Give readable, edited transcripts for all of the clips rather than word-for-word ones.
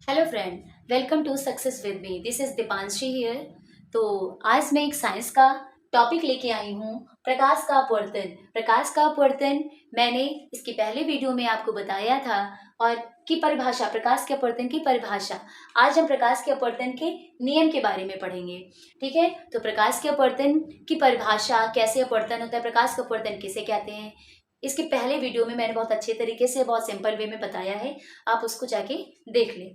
Hello friend, welcome to success with me. This is Deepanshi here. तो आज मैं एक साइंस का टॉपिक लेके आई हूँ, प्रकाश का अपवर्तन। प्रकाश का अपवर्तन मैंने इसके पहले वीडियो में आपको बताया था और की परिभाषा, प्रकाश के अपवर्तन की परिभाषा। आज हम प्रकाश के अपवर्तन के नियम के बारे में पढ़ेंगे। ठीक है, तो प्रकाश के अपवर्तन की परिभाषा, कैसे अपवर्तन होता है, प्रकाश का अपवर्तन किसे कहते हैं, इसके पहले वीडियो में मैंने बहुत अच्छे तरीके से, बहुत सिंपल वे में बताया है। आप उसको जाके देख लें।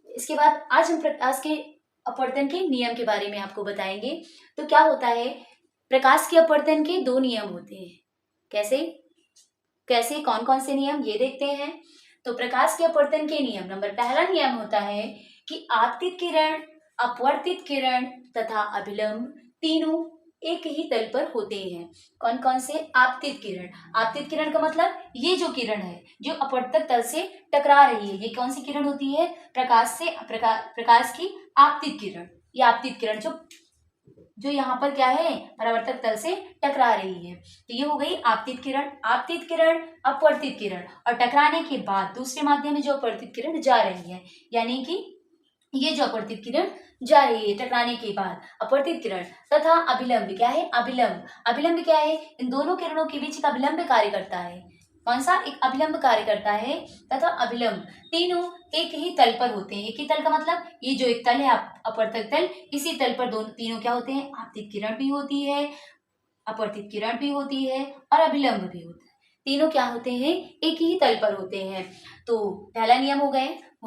इसके बाद आज हम प्रकाश के अपवर्तन के नियम के बारे में आपको बताएंगे। तो क्या होता है, प्रकाश के अपवर्तन के दो नियम होते हैं। कैसे कैसे कौन कौन से नियम, ये देखते हैं। तो प्रकाश के अपवर्तन के नियम, पहला नियम होता है कि आपतित किरण, अपवर्तित किरण तथा अभिलंब तीनों एक ही तल पर होते हैं। कौन कौन से? आपतित किरण। आपतित किरण का मतलब ये जो किरण है जो अपवर्तक तल से टकरा रही है, ये कौन सी किरण होती है? प्रकाश की आपतित किरण। ये आपतित किरण जो जो यहाँ पर क्या है, परावर्तक तल से टकरा रही है। तो ये हो गई आपतित किरण। आपतित किरण, अपवर्तित किरण, और टकराने के बाद दूसरे माध्यम में जो अपवर्तित किरण जा रही है, यानी कि ये जो अपवर्तित किरण जा रही है टकराने के बाद, अपवर्तित किरण तथा अभिलंब क्या है? अभिलंब। अभिलंब क्या है? इन दोनों किरणों के बीच एक अभिलंब कार्य करता है। कौन सा? एक अभिलंब कार्य करता है। तथा अभिलंब तीनों एक ही तल पर होते हैं। एक ही तल का मतलब ये जो एक तल है अपवर्तक तल, इसी तल पर दोनों तीनों क्या होते हैं? आपतित किरण भी होती है, अपवर्तित किरण भी होती है और अभिलंब भी होता है। तीनों क्या होते हैं? एक ही तल पर होते हैं। तो पहला नियम हो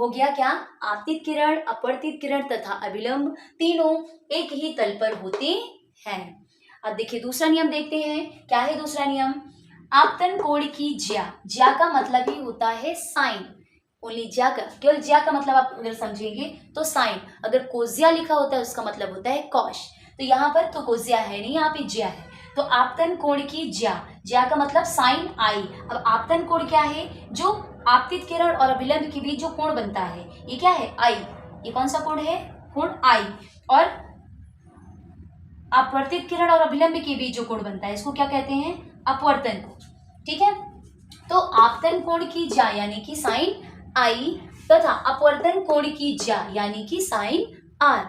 गया क्या? आपतित किरण, अपवर्तित किरण तथा अभिलंब तीनों एक ही तल पर होते हैं। अब देखिए दूसरा नियम देखते हैं। क्या है दूसरा नियम? आपतन कोण की ज्या। ज्या का मतलब ही होता है साइन। ओनली ज्या का, केवल ज्या का मतलब आप अगर समझेंगे तो साइन। अगर कोज्या लिखा होता है उसका मतलब होता है कॉश। तो यहाँ पर तो कोज्या है नहीं, यहाँ पे ज्या है। तो आपतन कोण की ज्या, ज्या का मतलब साइन आई। अब आपतन कोण क्या है? जो आपतित किरण और अभिलंब के बीच जो कोण बनता है, ये क्या है? आई। ये कौन सा कोण है? कोण आई। और अपवर्तित किरण और अभिलंब के बीच जो कोण बनता है, इसको क्या कहते हैं? अपवर्तन कोण। ठीक है, तो आपतन कोण की ज्या यानी कि साइन आई तथा अपवर्तन कोण की ज्या यानी कि साइन आर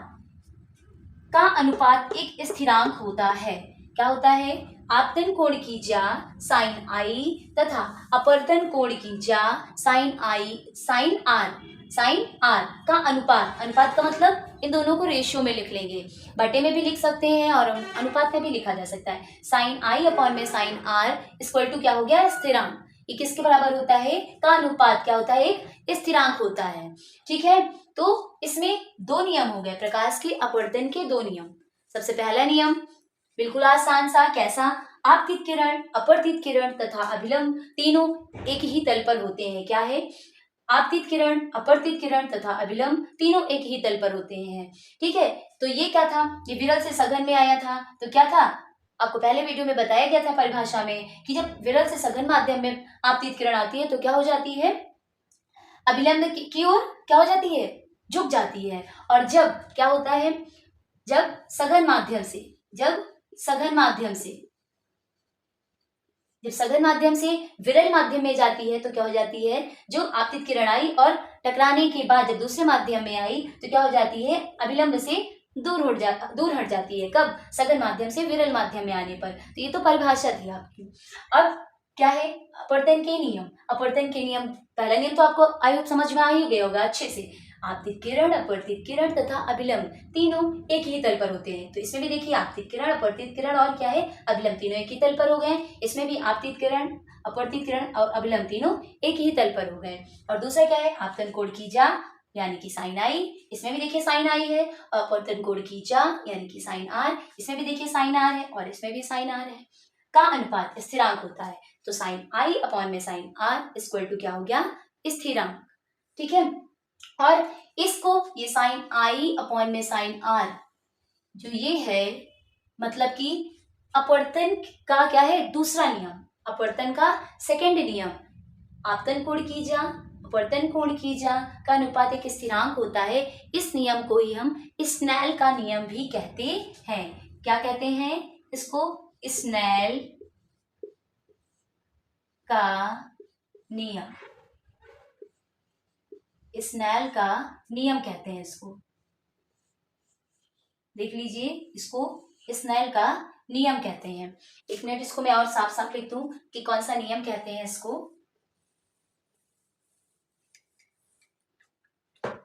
का अनुपात एक स्थिरांक होता है। क्या होता है? आपतन कोण की ज्या साइन आई तथा अपवर्तन कोण की ज्या साइन आर का अनुपात। अनुपात का मतलब इन दोनों को रेशियो में लिख लेंगे, बटे में भी लिख सकते हैं और अनुपात में भी लिखा जा सकता है। साइन आई अपॉन में साइन आर इक्वल टू क्या हो गया? स्थिरांक। ये किसके बराबर होता है? का अनुपात क्या होता है? एक स्थिरांक होता है। ठीक है, तो इसमें दो नियम हो गए, प्रकाश के अपवर्तन के दो नियम। सबसे पहला नियम बिल्कुल आसान सा, कैसा? आपतित किरण, अपवर्तित किरण तथा अभिलंब तीनों एक ही तल पर होते हैं। क्या है? आपतित किरण, अपवर्तित किरण तथा अभिलंब तीनों एक ही तल पर होते हैं। ठीक है, तो ये क्या था? ये विरल से सघन में आया था। तो क्या था? आपको पहले वीडियो में बताया गया था परिभाषा में कि जब विरल से सघन माध्यम में आपतित किरण आती है तो क्या हो जाती है? अभिलंब की ओर क्या हो जाती है? झुक जाती है। और जब क्या होता है? जब सघन माध्यम से जब सघन माध्यम से जब सघन माध्यम से विरल माध्यम में जाती है तो क्या हो जाती है? जो आपतित किरण आई और टकराने के बाद जब दूसरे माध्यम में आई तो क्या हो जाती है? अभिलंब से दूर हट जाती है। कब? सघन माध्यम से विरल माध्यम में आने पर। तो ये तो परिभाषा थी आपकी। अब क्या है? अपवर्तन के नियम। अपवर्तन के नियम, पहला नियम तो आपको आई होप समझ में आ ही गया होगा अच्छे से। आपतित किरण, अपवर्तित किरण तथा अभिलंब तीनों एक ही तल पर होते हैं। तो इसमें भी देखिए आपतित किरण, अपवर्तित किरण और क्या है? अभिलंब तीनों एक ही तल पर हो गए। इसमें भी आपतित किरण, अपवर्तित किरण और अभिलंब तीनों एक ही तल पर हो गए। और दूसरा क्या है? आपतन कोण की ज्या यानी कि साइन आई। इसमें भी देखिए साइन आई है। अपवर्तन कोण की ज्या यानी कि साइन आर। इसमें भी देखिए साइन आर है और इसमें भी साइन आर है। का अनुपात स्थिरांक होता है। तो साइन आई अपॉन में साइन आर इक्वल टू क्या हो गया? स्थिरांक। ठीक है, और इसको ये साइन आई अपॉन में साइन आर जो ये है, मतलब कि अपवर्तन का क्या है? दूसरा नियम, अपवर्तन का सेकंड नियम। आपतन कोण की ज्या, अपवर्तन कोण की ज्या का अनुपात एक स्थिरांक होता है। इस नियम को ही हम स्नेल का नियम भी कहते हैं। क्या कहते हैं इसको? स्नेल का नियम। स्नेल का नियम कहते हैं इसको। देख लीजिए, इसको स्नेल का नियम कहते हैं। एक मिनट, इसको मैं और साफ साफ लिख दूं कि कौन सा नियम कहते हैं इसको।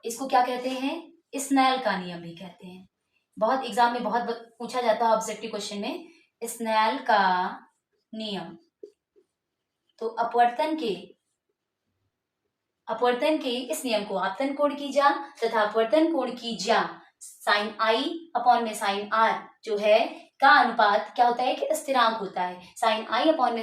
इसको क्या कहते हैं? स्नेल का नियम भी कहते हैं। बहुत एग्जाम में बहुत पूछा जाता है ऑब्जेक्टिव क्वेश्चन में, स्नेल का नियम। तो अपवर्तन के इस नियम को आपतन कोण की जा तथा अपवर्तन कोण की जा साइन आई अपॉन में साइन आर जो है का अनुपात क्या होता है कि स्थिरांक होता है। साइन आई अपॉन में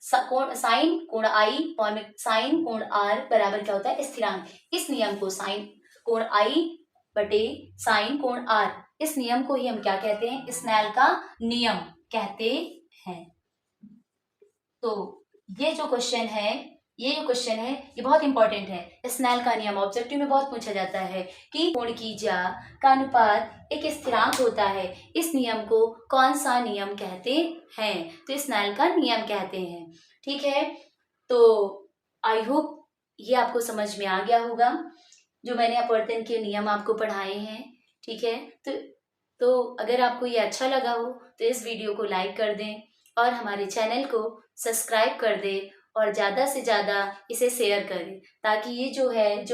साइन कोण आई अपॉन में साइन कोण आर बराबर क्या होता है? स्थिरांक। इस नियम को साइन कोण आई बटे साइन कोण आर, इस नियम को ही हम क्या कहते हैं? स्नेल का नियम कहते हैं। तो ये जो क्वेश्चन है ये बहुत इंपॉर्टेंट है। स्नेल का नियम ऑब्जेक्टिव में बहुत पूछा जाता है कि कोण की जा का अनुपात एक स्थिरांक होता है। इस नियम को कौन सा नियम कहते हैं? तो स्नेल का नियम कहते हैं। ठीक है, तो आई होप ये आपको समझ में आ गया होगा जो मैंने अपवर्तन के नियम आपको पढ़ाए हैं। ठीक है, तो अगर आपको ये अच्छा लगा हो तो इस वीडियो को लाइक कर दें और हमारे चैनल को सब्सक्राइब कर दें और ज़्यादा से ज़्यादा इसे शेयर करें ताकि ये जो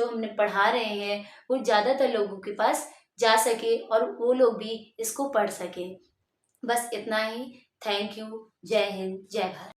हमने पढ़ा रहे हैं वो ज़्यादातर लोगों के पास जा सके और वो लोग भी इसको पढ़ सके। बस इतना ही। Thank you. जय हिंद, जय भारत।